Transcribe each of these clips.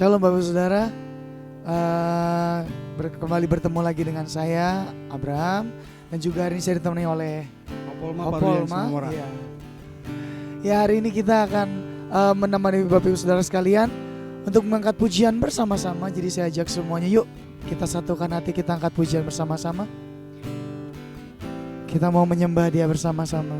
Shalom Bapak Saudara, kembali bertemu lagi dengan saya Abraham, dan juga hari ini saya ditemani oleh Opolma. Ya, hari ini kita akan menemani Bapak Ibu Saudara sekalian untuk mengangkat pujian bersama-sama. Jadi saya ajak semuanya, yuk kita satukan hati, kita angkat pujian bersama-sama. Kita mau menyembah Dia bersama-sama.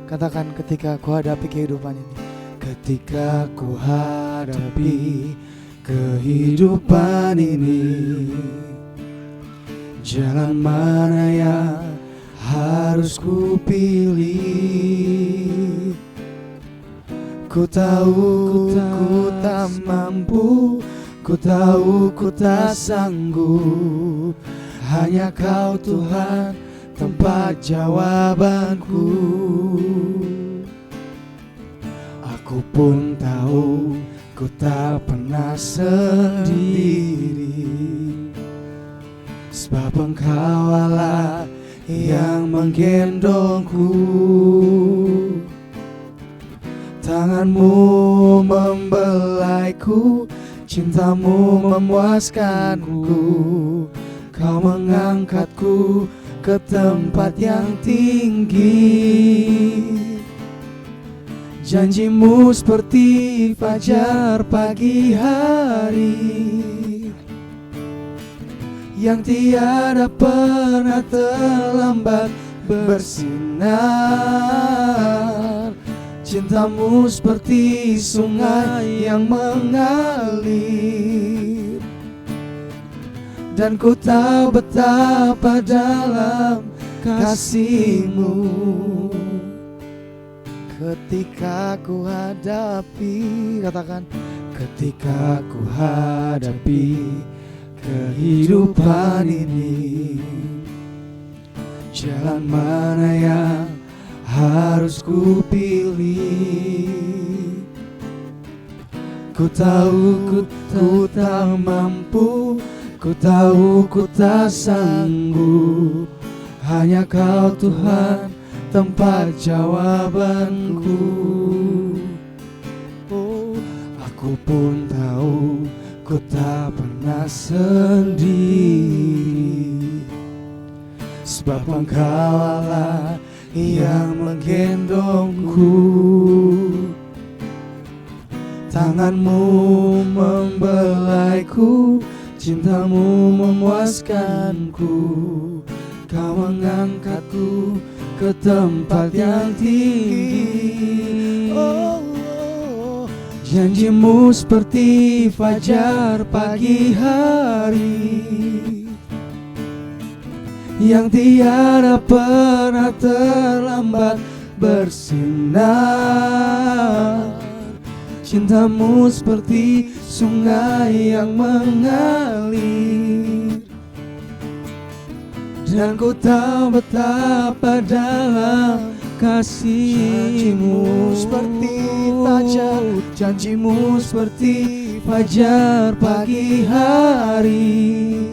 Katakan, ketika ku hadapi kehidupan ini. Ketika ku hadapi kehidupan ini, jalan mana yang harus ku pilih? Ku tahu ku tak mampu, ku tahu ku tak sanggup. Hanya Kau Tuhan tempat jawabanku. Aku pun tahu ku tak pernah sendiri, sebab Engkau Allah yang menggendongku. Tangan-Mu membelaiku, cinta-Mu memuaskanku. Kau mengangkatku ke tempat yang tinggi. Janji-Mu seperti fajar pagi hari, yang tiada pernah terlambat bersinar. Cinta-Mu seperti sungai yang mengalir, dan ku tahu betapa dalam kasih-Mu. Ketika ku hadapi, katakan, ketika ku hadapi kehidupan ini, jalan mana yang harus ku pilih? Ku tahu ku tak mampu, ku tahu ku tak sanggup. Hanya Kau Tuhan tempat jawabanku. Oh, aku pun tahu ku tak pernah sendiri, sebab Engkau Allah yang menggendongku. Tangan-Mu membelaiku, cinta-Mu memuaskanku. Kau mengangkatku ke tempat yang tinggi. Janji-Mu seperti fajar pagi hari, yang tiada pernah terlambat bersinar. Cinta-Mu seperti sungai yang mengalir, dan ku tahu betapa dalam kasih-Mu. Seperti fajar, janji-Mu seperti fajar pagi hari,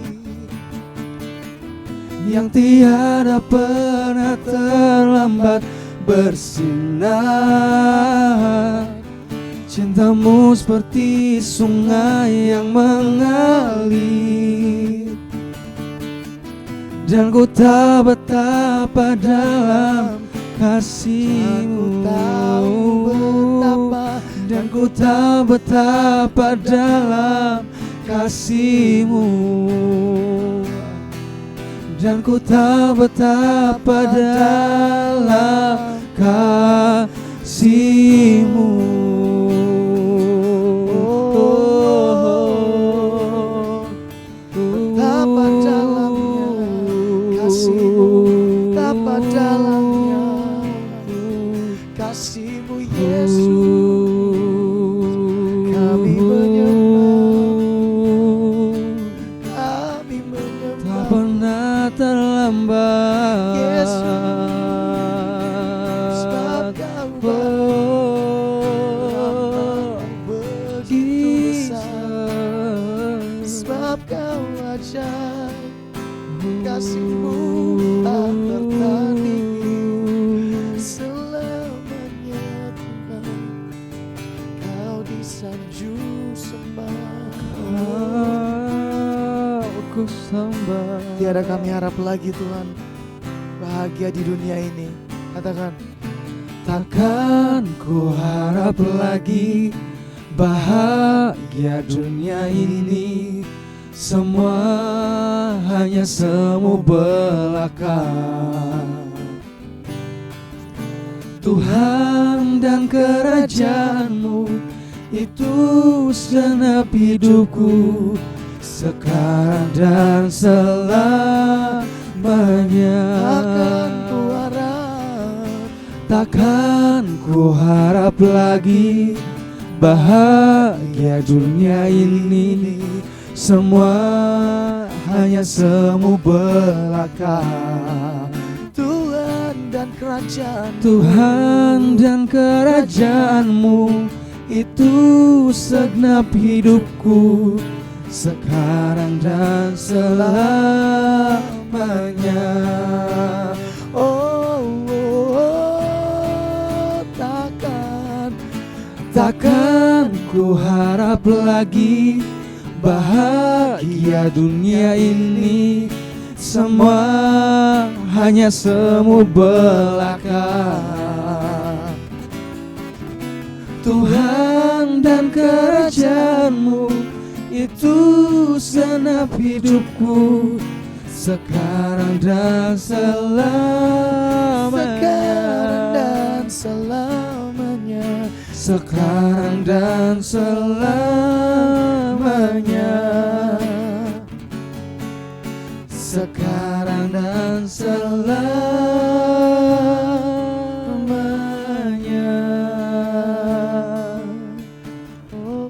yang tiada pernah terlambat bersinar. Cinta-Mu seperti sungai yang mengalir, dan ku tahu betapa dalam kasih-Mu. Dan ku tahu betapa dalam kasih-Mu. Dan ku tahu betapa dalam kasih-Mu. Betapa dalamnya kasih-Mu, betapa dalamnya kasih-Mu Yesus. Kami menyembah, tak pernah terlambat Yesus, sebab Kau begitu besar, sebab Kau ajaib. Kasih-Mu tak tertandingi selama ku sembah. Tiada kami harap lagi Tuhan bahagia di dunia ini. Katakan, takkan ku harap lagi bahagia dunia ini, semua hanya semu belaka. Tuhan dan kerajaanmu itu segenap hidupku, sekarang dan selamanya. Takkan ku harap lagi bahagia dunia ini, semua hanya semu belaka. Tuhan dan kerajaanmu itu segenap hidupku, sekarang dan selamanya. Takkan ku harap lagi bahagia dunia ini, semua hanya semu belaka. Tuhan dan kerajaanmu itu segenap hidupku, sekarang dan selamanya. Sekarang dan selamanya. Sekarang dan selamanya. Oh,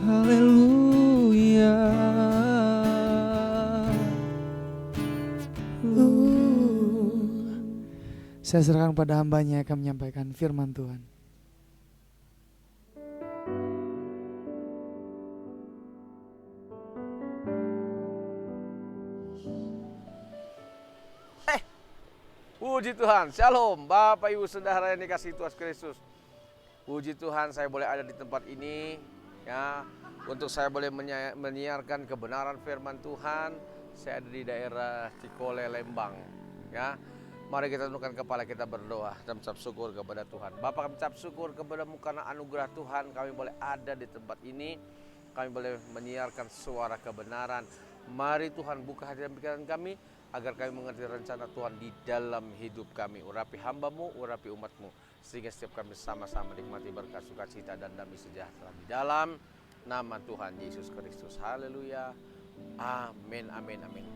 haleluya. Saya serahkan pada hambanya yang akan menyampaikan firman Tuhan. Puji Tuhan, Shalom Bapak Ibu Saudara yang dikasihi Tuhan Kristus. Puji Tuhan saya boleh ada di tempat ini ya, untuk saya boleh menyiarkan kebenaran firman Tuhan. Saya ada di daerah Cikole, Lembang ya. Mari kita tundukkan kepala kita berdoa dan mengucap syukur kepada Tuhan. Bapak, kami mengucap syukur kepada-Mu karena anugerah Tuhan kami boleh ada di tempat ini. Kami boleh menyiarkan suara kebenaran. Mari Tuhan buka hati dan pikiran kami agar kami mengerti rencana Tuhan di dalam hidup kami. Urapi hamba-Mu, urapi umat-Mu, sehingga setiap kami sama-sama nikmati berkat sukacita dan damai sejahtera di dalam nama Tuhan Yesus Kristus. Haleluya. Amin, amin, amin.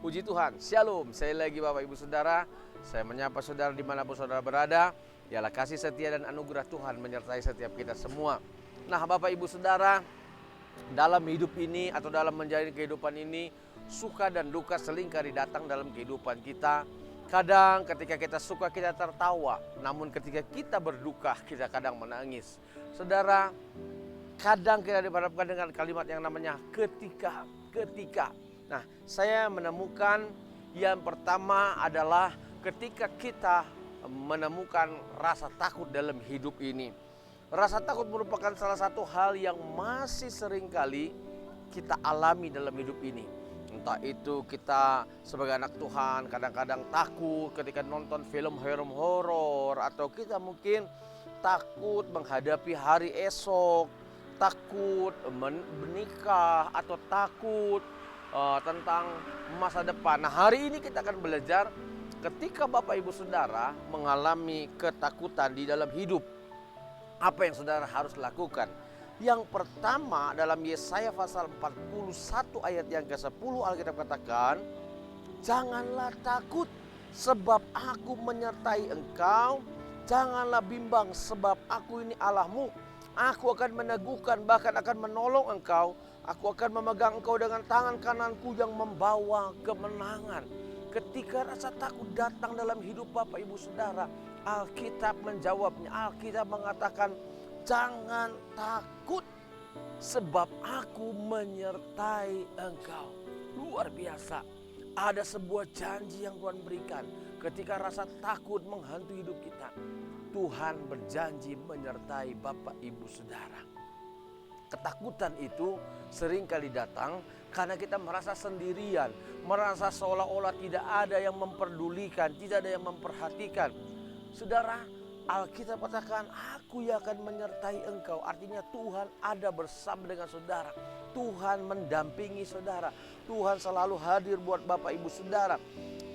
Puji Tuhan, Shalom. Saya lagi Bapak Ibu Saudara, saya menyapa saudara dimanapun saudara berada. Biarlah kasih setia dan anugerah Tuhan menyertai setiap kita semua. Nah Bapak Ibu Saudara, dalam hidup ini atau dalam menjalani kehidupan ini, suka dan duka seringkali datang dalam kehidupan kita. Kadang ketika kita suka kita tertawa, namun ketika kita berduka kita kadang menangis. Saudara, kadang kita dihadapkan dengan kalimat yang namanya ketika. Nah, saya menemukan yang pertama adalah ketika kita menemukan rasa takut dalam hidup ini. Rasa takut merupakan salah satu hal yang masih seringkali kita alami dalam hidup ini. Entah itu kita sebagai anak Tuhan kadang-kadang takut ketika nonton film horor, atau kita mungkin takut menghadapi hari esok, takut menikah, atau takut tentang masa depan. Nah, hari ini kita akan belajar ketika Bapak Ibu Saudara mengalami ketakutan di dalam hidup, apa yang saudara harus lakukan. Yang pertama dalam Yesaya pasal 41 ayat yang ke-10 Alkitab katakan, janganlah takut sebab aku menyertai engkau, janganlah bimbang sebab aku ini Allahmu. Aku akan meneguhkan bahkan akan menolong engkau. Aku akan memegang engkau dengan tangan kananku yang membawa kemenangan. Ketika rasa takut datang dalam hidup Bapak Ibu Saudara, Alkitab menjawabnya. Alkitab mengatakan, jangan takut sebab aku menyertai engkau. Luar biasa. Ada sebuah janji yang Tuhan berikan. ketika rasa takut menghantui hidup kita, Tuhan berjanji menyertai Bapak Ibu Saudara. Ketakutan itu seringkali datang karena kita merasa sendirian, merasa seolah-olah tidak ada yang memperdulikan, tidak ada yang memperhatikan. Saudara, Alkitab katakan, aku yang akan menyertai engkau. Artinya Tuhan ada bersama dengan saudara. Tuhan mendampingi saudara. Tuhan selalu hadir buat Bapak Ibu Saudara.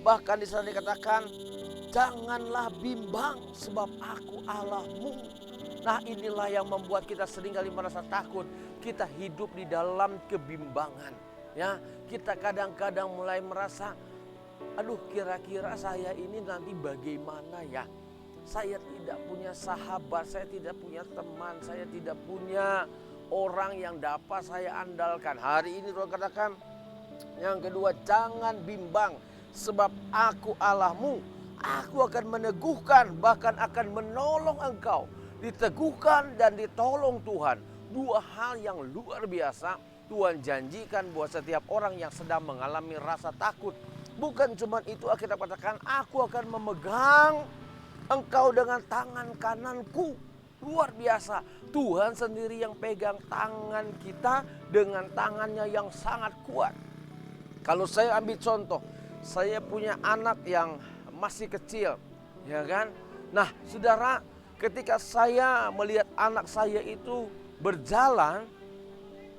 Bahkan di sana dikatakan, janganlah bimbang sebab aku Allahmu. Nah, inilah yang membuat kita seringkali merasa takut. Kita hidup di dalam kebimbangan. Ya, kita kadang-kadang mulai merasa, aduh, kira-kira saya ini nanti bagaimana ya? Saya tidak punya sahabat, saya tidak punya teman, saya tidak punya orang yang dapat saya andalkan. Hari ini Tuhan katakan, yang kedua, jangan bimbang sebab aku Allahmu. Aku akan meneguhkan, bahkan akan menolong engkau. Diteguhkan dan ditolong Tuhan. Dua hal yang luar biasa Tuhan janjikan buat setiap orang yang sedang mengalami rasa takut. Bukan cuma itu, Alkitab katakan, aku akan memegang engkau dengan tangan kananku. Luar biasa, Tuhan sendiri yang pegang tangan kita dengan tangannya yang sangat kuat. Kalau saya ambil contoh, saya punya anak yang masih kecil, ya kan? Nah, saudara, ketika saya melihat anak saya itu berjalan,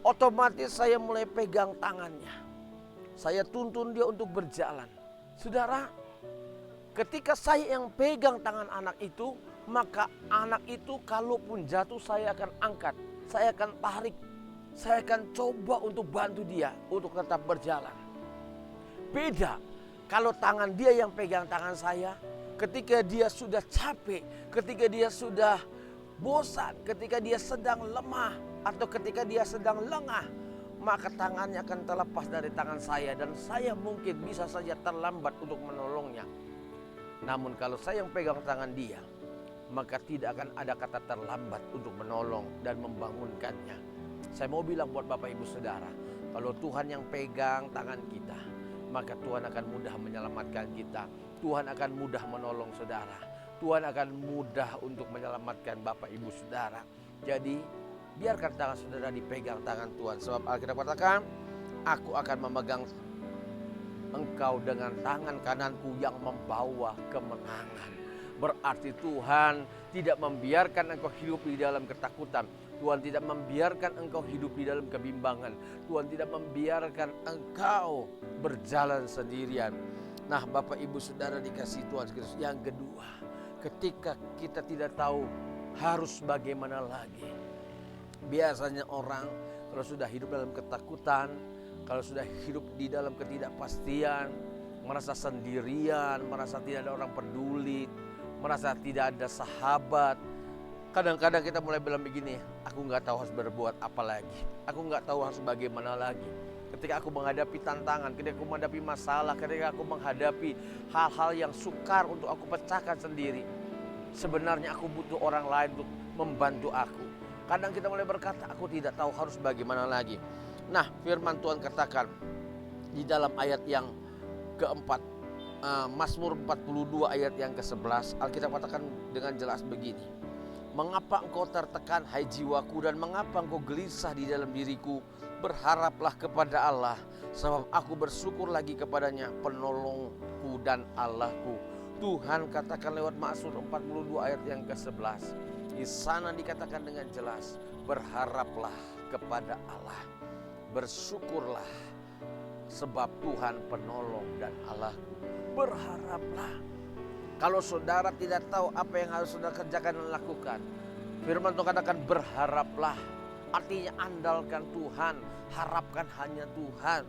otomatis saya mulai pegang tangannya. Saya tuntun dia untuk berjalan. Saudara, ketika saya yang pegang tangan anak itu, maka anak itu kalaupun jatuh saya akan angkat, saya akan tarik, saya akan coba untuk bantu dia untuk tetap berjalan. Beda kalau tangan dia yang pegang tangan saya, ketika dia sudah capek, ketika dia sudah bosan, ketika dia sedang lemah, atau ketika dia sedang lengah, maka tangannya akan terlepas dari tangan saya dan saya mungkin bisa saja terlambat untuk menolongnya. Namun kalau saya yang pegang tangan dia, maka tidak akan ada kata terlambat untuk menolong dan membangunkannya. Saya mau bilang buat Bapak Ibu Saudara, kalau Tuhan yang pegang tangan kita, maka Tuhan akan mudah menyelamatkan kita. Tuhan akan mudah menolong saudara. Tuhan akan mudah untuk menyelamatkan Bapak Ibu Saudara. Jadi biarkan tangan saudara dipegang tangan Tuhan. Sebab Alkitab katakan, aku akan memegang engkau dengan tangan kananku yang membawa kemenangan. Berarti Tuhan tidak membiarkan engkau hidup di dalam ketakutan. Tuhan tidak membiarkan engkau hidup di dalam kebimbangan. Tuhan tidak membiarkan engkau berjalan sendirian. Nah, Bapak Ibu Saudara dikasih Tuhan Kristus. Yang kedua, ketika kita tidak tahu harus bagaimana lagi. Biasanya orang kalau sudah hidup dalam ketakutan, kalau sudah hidup di dalam ketidakpastian, merasa sendirian, merasa tidak ada orang peduli, merasa tidak ada sahabat. Kadang-kadang kita mulai bilang begini, aku nggak tahu harus berbuat apa lagi. Aku nggak tahu harus bagaimana lagi. Ketika aku menghadapi tantangan, ketika aku menghadapi masalah, ketika aku menghadapi hal-hal yang sukar untuk aku pecahkan sendiri. Sebenarnya aku butuh orang lain untuk membantu aku. Kadang kita mulai berkata, aku tidak tahu harus bagaimana lagi. Nah, firman Tuhan katakan di dalam ayat yang keempat, Mazmur 42 ayat yang ke-11, Alkitab katakan dengan jelas begini. Mengapa engkau tertekan hai jiwaku dan mengapa engkau gelisah di dalam diriku? Berharaplah kepada Allah, sebab aku bersyukur lagi kepadanya, penolongku dan Allahku. Tuhan katakan lewat Mazmur 42 ayat yang ke-11. Di sana dikatakan dengan jelas, berharaplah kepada Allah. Bersyukurlah sebab Tuhan penolong dan Allahku. Berharaplah. Kalau saudara tidak tahu apa yang harus saudara kerjakan dan lakukan, firman Tuhan katakan berharaplah. Artinya andalkan Tuhan, harapkan hanya Tuhan.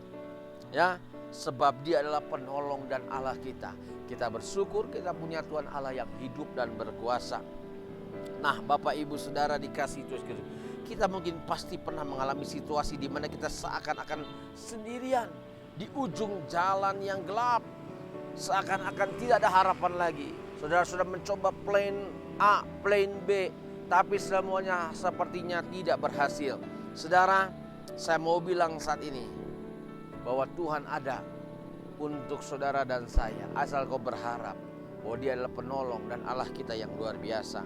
Ya, sebab Dia adalah penolong dan Allah kita. Kita bersyukur kita punya Tuhan Allah yang hidup dan berkuasa. Nah, Bapak Ibu Saudara dikasih Tuhan Kristus. Kita mungkin pasti pernah mengalami situasi di mana kita seakan-akan sendirian di ujung jalan yang gelap. Seakan-akan tidak ada harapan lagi. Saudara sudah mencoba plan A, plan B, tapi semuanya sepertinya tidak berhasil. Saudara, saya mau bilang saat ini bahwa Tuhan ada untuk saudara dan saya, asal kau berharap bahwa Dia adalah penolong dan Allah kita yang luar biasa.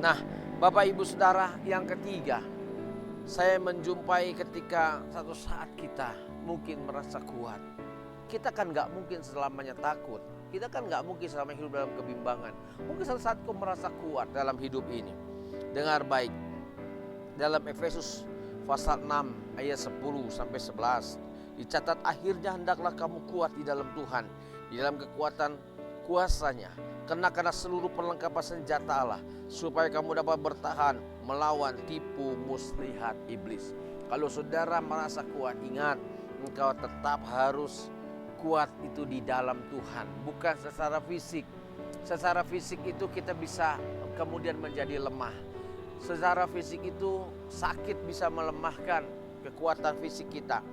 Nah, Bapak Ibu Saudara, yang ketiga, saya menjumpai ketika satu saat kita mungkin merasa kuat. Kita kan gak mungkin selamanya takut. Kita kan gak mungkin selamanya hidup dalam kebimbangan. Mungkin satu saat kau merasa kuat dalam hidup ini. Dengar baik, dalam Efesus pasal 6 ayat 10 sampai 11 dicatat, akhirnya hendaklah kamu kuat di dalam Tuhan, di dalam kekuatan kuasanya. Kenakanlah seluruh perlengkapan senjata Allah, supaya kamu dapat bertahan melawan tipu muslihat iblis. Kalau saudara merasa kuat, ingat, engkau tetap harus kuat itu di dalam Tuhan, bukan secara fisik. Secara fisik itu kita bisa kemudian menjadi lemah. Secara fisik itu sakit bisa melemahkan kekuatan fisik kita.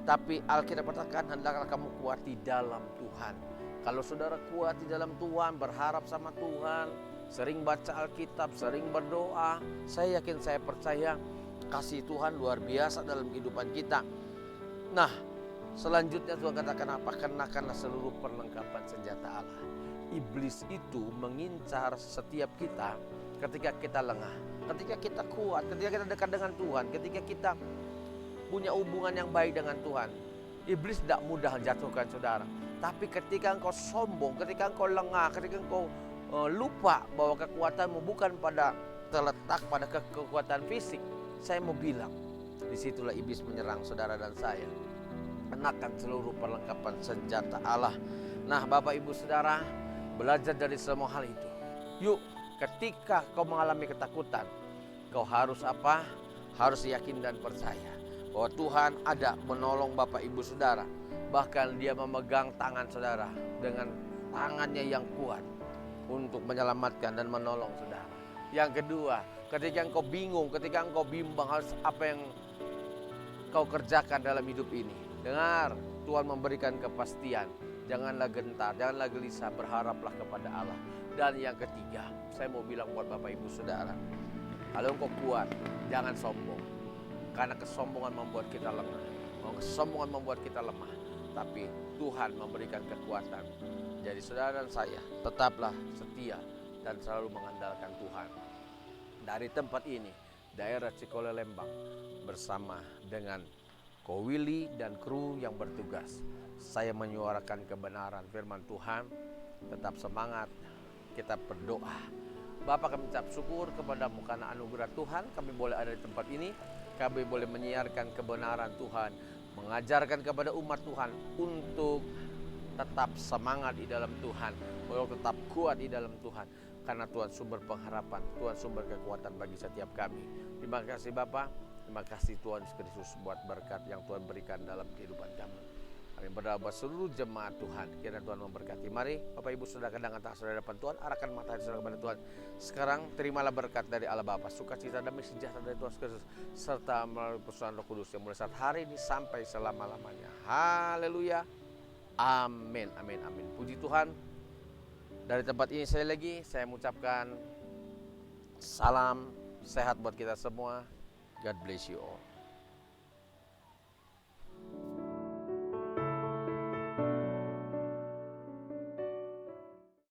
Tapi Alkitab katakan, hendaklah kamu kuat di dalam Tuhan. Kalau saudara kuat di dalam Tuhan, berharap sama Tuhan, sering baca Alkitab, sering berdoa, saya yakin, saya percaya kasih Tuhan luar biasa dalam kehidupan kita. Nah, selanjutnya Tuhan katakan apa? Kenakanlah seluruh perlengkapan senjata Allah. Iblis itu mengincar setiap kita ketika kita lengah, ketika kita kuat, ketika kita dekat dengan Tuhan, ketika kita punya hubungan yang baik dengan Tuhan. Iblis tidak mudah jatuhkan saudara. Tapi ketika engkau sombong, ketika engkau lengah, ketika engkau lupa bahwa kekuatanmu bukan terletak pada kekuatan fisik, saya mau bilang, disitulah iblis menyerang saudara dan saya. Kenakan seluruh perlengkapan senjata Allah. Nah, Bapak Ibu Saudara, belajar dari semua hal itu. Yuk, ketika kau mengalami ketakutan, kau harus apa? Harus yakin dan percaya bahwa Tuhan ada menolong Bapak Ibu Saudara. Bahkan Dia memegang tangan saudara dengan tangannya yang kuat untuk menyelamatkan dan menolong saudara. Yang kedua, ketika engkau bingung, ketika engkau bimbang harus apa yang kau kerjakan dalam hidup ini, dengar, Tuhan memberikan kepastian. Janganlah gentar, janganlah gelisah, berharaplah kepada Allah. Dan yang ketiga, saya mau bilang buat Bapak Ibu Saudara, kalau engkau kuat, jangan sombong. Karena kesombongan membuat kita lemah. Kesombongan membuat kita lemah. Tapi Tuhan memberikan kekuatan. Jadi saudara dan saya, tetaplah setia dan selalu mengandalkan Tuhan. Dari tempat ini, daerah Cikole Lembang, bersama dengan Ko Willy dan kru yang bertugas, saya menyuarakan kebenaran firman Tuhan. Tetap semangat, kita berdoa. Bapak, kami ucap syukur kepadamu karena anugerah Tuhan kami boleh ada di tempat ini. Kami boleh menyiarkan kebenaran Tuhan, mengajarkan kepada umat Tuhan untuk tetap semangat di dalam Tuhan, untuk tetap kuat di dalam Tuhan. Karena Tuhan sumber pengharapan, Tuhan sumber kekuatan bagi setiap kami. Terima kasih Bapak, terima kasih Tuhan Yesus Kristus buat berkat yang Tuhan berikan dalam kehidupan kami. Kami berdoa buat seluruh jemaat Tuhan, kiranya Tuhan memberkati. Mari Bapak Ibu Saudara, kedang antara saudara depan Tuhan, arahkan mata saudara kepada Tuhan. Sekarang terimalah berkat dari Allah Bapa, sukacita, damai sejahtera dari Tuhan Kristus, serta melalui persekutuan Roh Kudus yang mulai saat hari ini sampai selama-lamanya. Haleluya. Amin, amin, amin. Puji Tuhan. Dari tempat ini saya mengucapkan salam sehat buat kita semua. God bless you all.